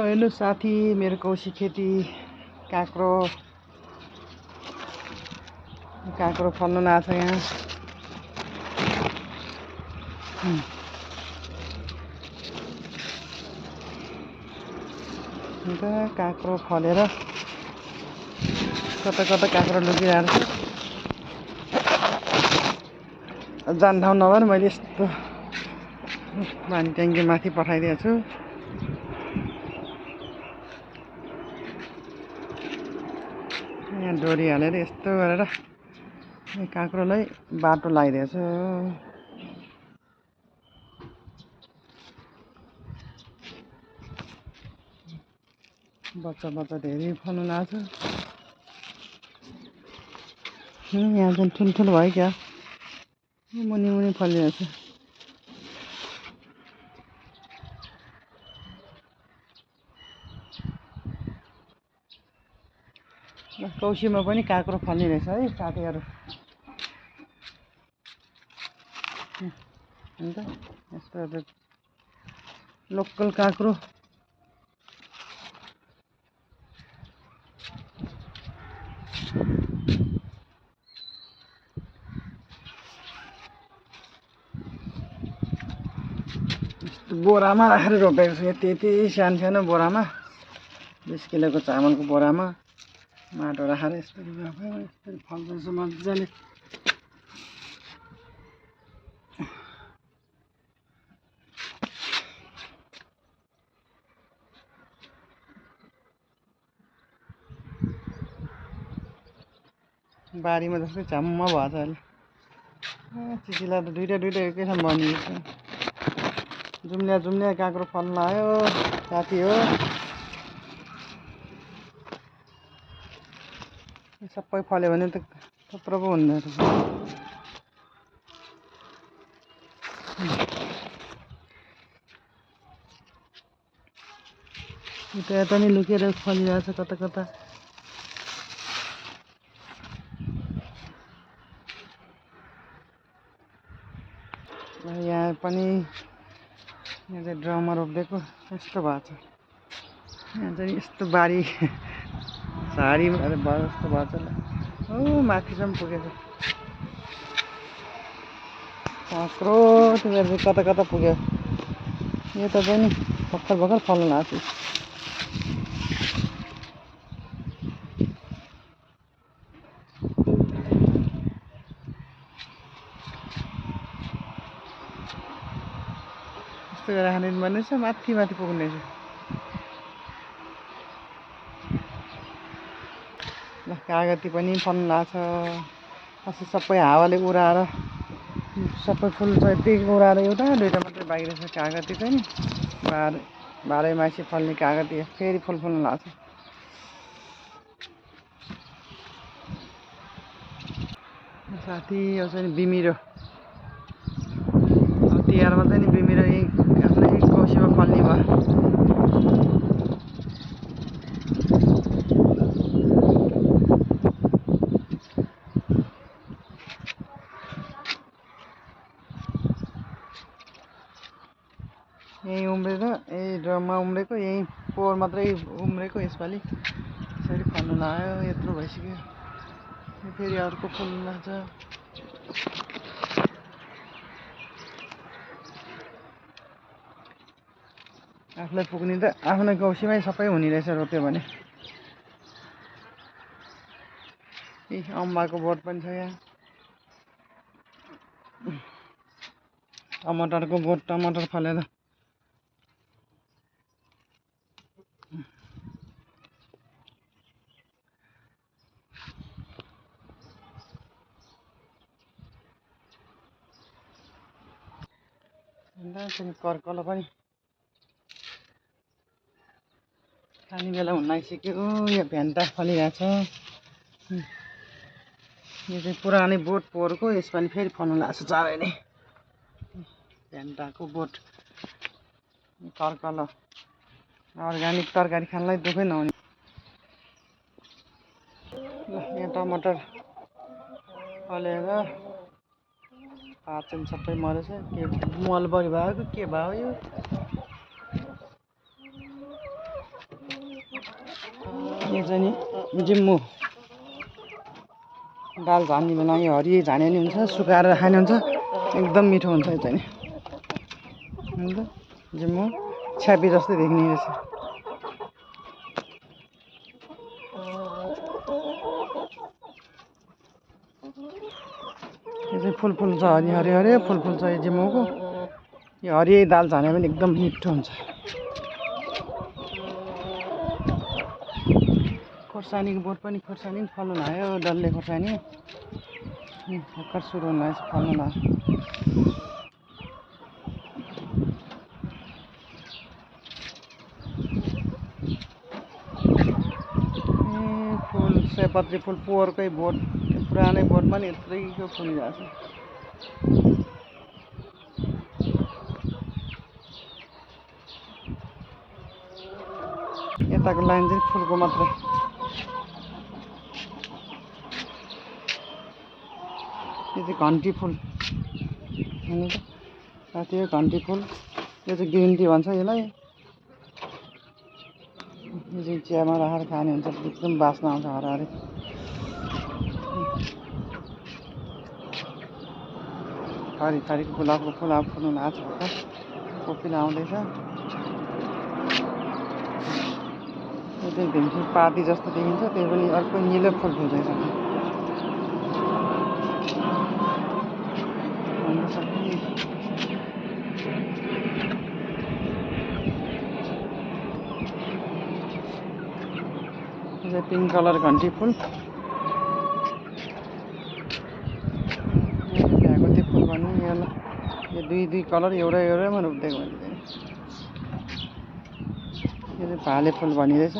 हेर्नु साथी, मेरो कौशी खेती काँक्रो फल्नु लाग्छ यहाँ। अन्त काँक्रो फलेर कता कता काँक्रो लुकिरहेको छ। जान ठाउँ नभएर मैले यस्तो पानी ट्याङ्की माथि पठाइदिएको छु। यहाँ डोरी हालेर यस्तो गरेर काँक्रोलाई बाटो लगाइदिएको छु। बच्चा धेरै फल्नु लाग्छ। यहाँ चाहिँ ठुल्ठुलो भयो क्या, मुनि फलिरहेको छ। कौशीमा पनि काँक्रो फल्ने रहेछ है साथीहरू। अन्त यस्तो लोकल काँक्रो बोरामा राखेर रोपेको छु। त्यति सानो बोरामा 20 किलोको चामलको बोरामा माटो राखेर यसरी रोपेको। यसरी फल्दैछ मजाले। बारीमा जस्तै झम्म भएछ अहिले। चिचिला त दुईटा एकैसँग बनिएको छ। जुम्ल्या काँक्रो फल्न आयो साथी हो। सबै फल्यो भने त थुप्रो पो हुँदो रहेछ। यता नि लुकेर फलिरहेछ कता कता। यहाँ पनि यहाँ चाहिँ ड्रममा रोपिदिएको यस्तो भएको छ। यहाँ चाहिँ यस्तो बारी झाडी भयो जस्तो भएको छ। माथिसम्म पुगेको काँक्रो तिमीहरू कता कता पुग्यो। यो त पनि भर्खर फल्नु लाग्छ। यस्तो गरेर खाने भन्ने छ। माथि पुग्ने छ। कागती पनि फल्नु लाग्छ। अस्ति सबै हावाले उडाएर सबै फुल छ। यति उडाएर एउटा दुईटा मात्रै बाँकी रहेछ कागती चाहिँ। बाह्रैमासी फल्ने कागती फेरि फुल्नु लाग्छ। साथी यो चाहिँ बिमिरो तिहारमा चाहिँ नि बिमिरो आफ्नै कौशीमा फल्ने भयो। यहीँ उम्रेर यही ड्रममा उम्रेको, यहीँ पोहोर मात्रै उम्रेको। यसपालि यसरी फल्नु लाग्यो। यत्रो भइसक्यो। फेरि अर्को फल्नु लाग्छ। आफूलाई पुग्ने त आफ्नै कौशीमै सबै हुने रहेछ रोप्यो भने। अम्बाको बोट पनि छ यहाँ। टमाटरको बोट टमाटर फलेर कर्कलो पनि खाने बेला हुन लागिसक्यो। यो भेन्टा फलिरहेको छ। यो चाहिँ पुरानै बोट पोहोरको। यसपालि फेरि फल्नु लाग्छ चाँडै नै। भेन्टाको बोट कर्कलो अर्ग्यानिक तरकारी खानलाई दुःखै नहुने। यहाँ टमाटर फलेर पाचन सबै मरेछ। के मल बढी भएको के भयो यो। यो चाहिँ नि जिम्मु दाल झान्ने बेला यो हरियो झाने नि हुन्छ, सुकाएर खाने हुन्छ, एकदम मिठो हुन्छ यो चाहिँ नि। अन्त जिम्मु छ्यापी जस्तै देख्ने रहेछ। यो चाहिँ फुल छ, हरियो फुल छ यो जिम्मुको। यो हरियो दाल झाने पनि एकदम मिठो हुन्छ। खोर्सानीको बोट पनि फल्नु लाग्यो, डल्ले खोर्सानी भर्खर सुरु हुन लागेको छ फल्नु लाग्यो। फुल सयपत्री फुल पोहोरकै बोट, पुरानै बोटमा नि यत्रोको फुलिरहेको छ। यताको लाइन चाहिँ फुलको मात्रै। यो चाहिँ घन्टी फुल, साथी यो घन्टी फुल। यो चाहिँ ग्रिन टी भन्छ यसलाई। यो चाहिँ चियामा राखेर खाने हुन्छ, एकदम बास्ना आउँछ हराहरी। थरीको गुलाबको फुल अब फुल्नु लाग्छ, कोपिला आउँदैछ। यो चाहिँ ढिम्सी पाती जस्तो देखिन्छ, त्यो पनि अर्को निलो फुल फुल्दैछ। यो चाहिँ पिङ्क कलर घन्टी फुल। त्यहाँको त्यो फुल भन्नु यो दुई कलर एउटैमा रोप्दिएको भने यो चाहिँ भाले फुल भनिरहेछ।